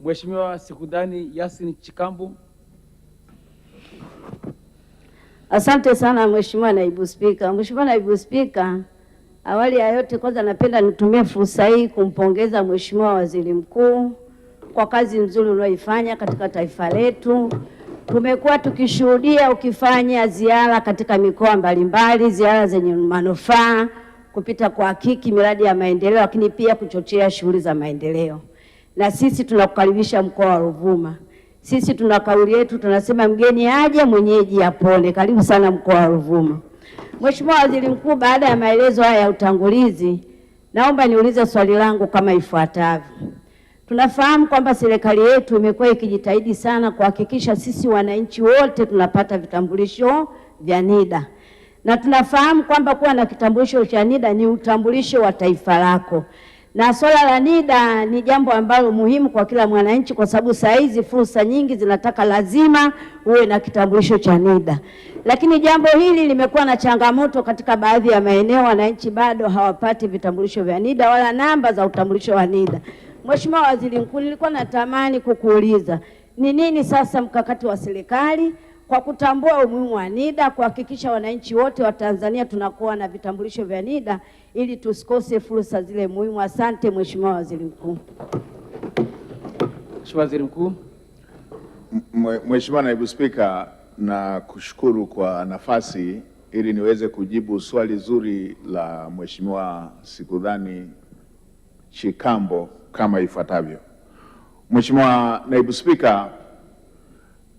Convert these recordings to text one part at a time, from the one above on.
Mheshimiwa Sikudhani Yasin Chikambu. Asante sana Mheshimiwa Naibu Spika. Mheshimiwa Naibu Spika, awali ya yote kwanza napenda nitumie fursa hii kumpongeza Mheshimiwa Waziri Mkuu kwa kazi nzuri unayoifanya katika taifa letu. Tumekuwa tukishuhudia ukifanya ziara katika mikoa mbalimbali, ziara zenye manufaa, kupita kwa hakiki miradi ya maendeleo, lakini pia kuchochea shughuli za maendeleo. Na sisi tunakukaribisha mkoa wa Ruvuma. Sisi tuna kauli yetu, tunasema mgeni aje mwenyeji apone. Karibu sana mkoa wa Ruvuma. Mheshimiwa Waziri Mkuu, baada ya maelezo haya ya utangulizi, naomba niulize swali langu kama ifuatavyo. Tunafahamu kwamba serikali yetu imekuwa ikijitahidi sana kuhakikisha sisi wananchi wote tunapata vitambulisho vya NIDA. Na tunafahamu kwamba kuwa na kitambulisho cha NIDA ni utambulisho wa taifa lako. Na swala la NIDA ni jambo ambalo muhimu kwa kila mwananchi, kwa sababu saa hizi fursa nyingi zinataka lazima uwe na kitambulisho cha NIDA. Lakini jambo hili limekuwa na changamoto katika baadhi ya maeneo, wananchi bado hawapati vitambulisho vya NIDA wala namba za utambulisho wa NIDA. Mheshimiwa Waziri Mkuu, nilikuwa natamani kukuuliza ni nini sasa mkakati wa serikali kwa kutambua umuhimu wa NIDA, kuhakikisha wananchi wote wa Tanzania tunakuwa na vitambulisho vya NIDA ili tusikose fursa zile muhimu. Asante Mheshimiwa Waziri Mkuu. Mheshimiwa Waziri Mkuu. Mheshimiwa Naibu Spika, na kushukuru kwa nafasi ili niweze kujibu swali zuri la Mheshimiwa Sikudhani Chikambo kama ifuatavyo. Mheshimiwa Naibu Spika,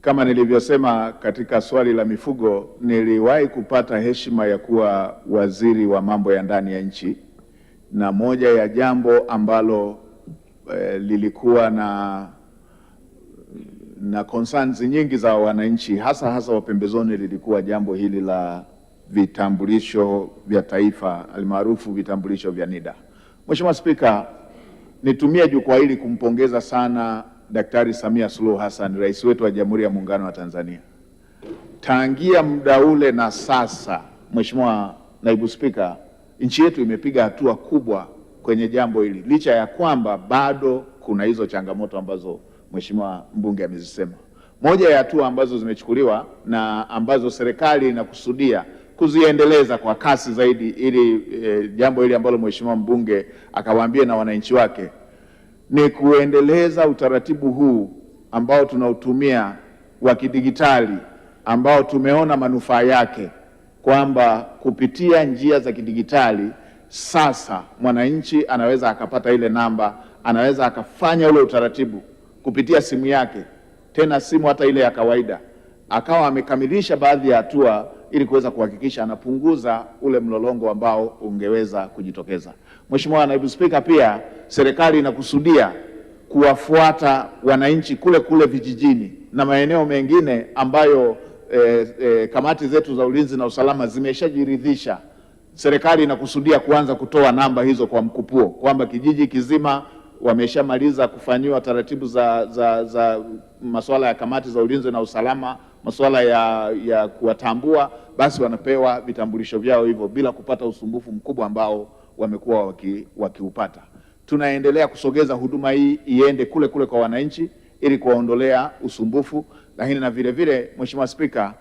kama nilivyosema katika swali la mifugo, niliwahi kupata heshima ya kuwa waziri wa mambo ya ndani ya nchi, na moja ya jambo ambalo lilikuwa na concerns nyingi za wananchi hasa wa pembezoni lilikuwa jambo hili la vitambulisho vya taifa almaarufu vitambulisho vya NIDA. Mheshimiwa Spika, nitumie jukwaa hili kumpongeza sana Daktari Samia Suluhu Hassan, rais wetu wa Jamhuri ya Muungano wa Tanzania. Tangia muda ule na sasa, Mheshimiwa Naibu Spika, nchi yetu imepiga hatua kubwa kwenye jambo hili, licha ya kwamba bado kuna hizo changamoto ambazo Mheshimiwa mbunge amezisema. Moja ya hatua ambazo zimechukuliwa na ambazo serikali inakusudia kuziendeleza kwa kasi zaidi ili jambo hili ambalo Mheshimiwa mbunge akawaambia na wananchi wake ni kuendeleza utaratibu huu ambao tunautumia wa kidigitali, ambao tumeona manufaa yake kwamba kupitia njia za kidigitali sasa mwananchi anaweza akapata ile namba, anaweza akafanya ule utaratibu kupitia simu yake, tena simu hata ile ya kawaida, akawa amekamilisha baadhi ya hatua ili kuweza kuhakikisha anapunguza ule mlolongo ambao ungeweza kujitokeza. Mheshimiwa Naibu Spika, pia serikali inakusudia kuwafuata wananchi kule vijijini na maeneo mengine ambayo kamati zetu za ulinzi na usalama zimeshajiridhisha. Serikali inakusudia kuanza kutoa namba hizo kwa mkupuo, kwamba kijiji kizima wameshamaliza kufanyiwa taratibu za masuala ya kamati za ulinzi na usalama, masuala ya kuwatambua, basi wanapewa vitambulisho vyao hivyo bila kupata usumbufu mkubwa ambao wamekuwa wakiupata. Tunaendelea kusogeza huduma hii iende kule kwa wananchi ili kuwaondolea usumbufu, lakini na vile vile Mheshimiwa Spika,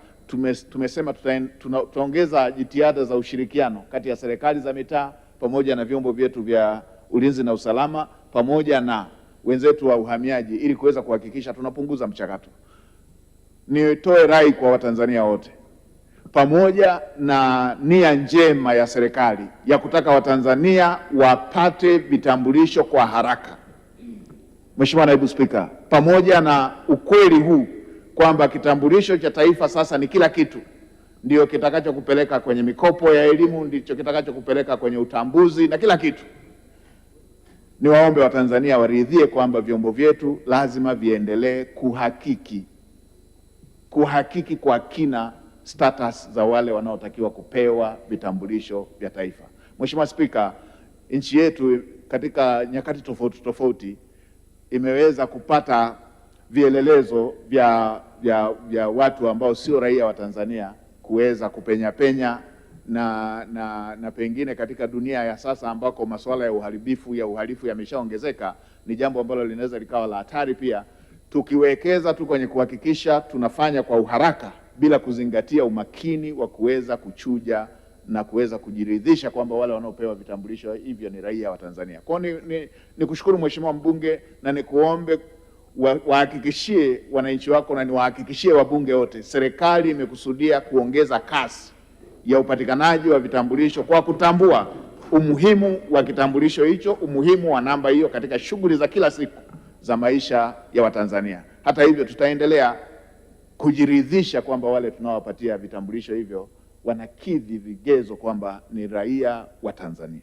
tumesema tutaongeza jitihada za ushirikiano kati ya serikali za mitaa pamoja na vyombo vyetu vya ulinzi na usalama pamoja na wenzetu wa uhamiaji ili kuweza kuhakikisha tunapunguza mchakato. Nitoe rai kwa Watanzania wote, pamoja na nia njema ya serikali ya kutaka Watanzania wapate vitambulisho kwa haraka. Mheshimiwa Naibu Spika, pamoja na ukweli huu kwamba kitambulisho cha taifa sasa ni kila kitu, ndio kitakachokupeleka kwenye mikopo ya elimu, ndicho kitakachokupeleka kwenye utambuzi na kila kitu, niwaombe Watanzania waridhie kwamba vyombo vyetu lazima viendelee kuhakiki kwa kina status za wale wanaotakiwa kupewa vitambulisho vya taifa. Mheshimiwa Spika, nchi yetu katika nyakati tofauti imeweza kupata vielelezo vya watu ambao sio raia wa Tanzania kuweza kupenya na pengine katika dunia ya sasa ambako masuala ya uhalifu yameshaongezeka, ni jambo ambalo linaweza likawa la hatari pia, tukiwekeza tu kwenye kuhakikisha tunafanya kwa uharaka bila kuzingatia umakini wa kuweza kuchuja na kuweza kujiridhisha kwamba wale wanaopewa vitambulisho hivyo ni raia wa Tanzania. Kwa hiyo ni kushukuru Mheshimiwa mbunge, na nikuombe wahakikishie wananchi wako na niwahakikishie wabunge wote, serikali imekusudia kuongeza kasi ya upatikanaji wa vitambulisho kwa kutambua umuhimu wa kitambulisho hicho, umuhimu wa namba hiyo katika shughuli za kila siku za maisha ya Watanzania. Hata hivyo, tutaendelea kujiridhisha kwamba wale tunaowapatia vitambulisho hivyo wanakidhi vigezo kwamba ni raia wa Tanzania.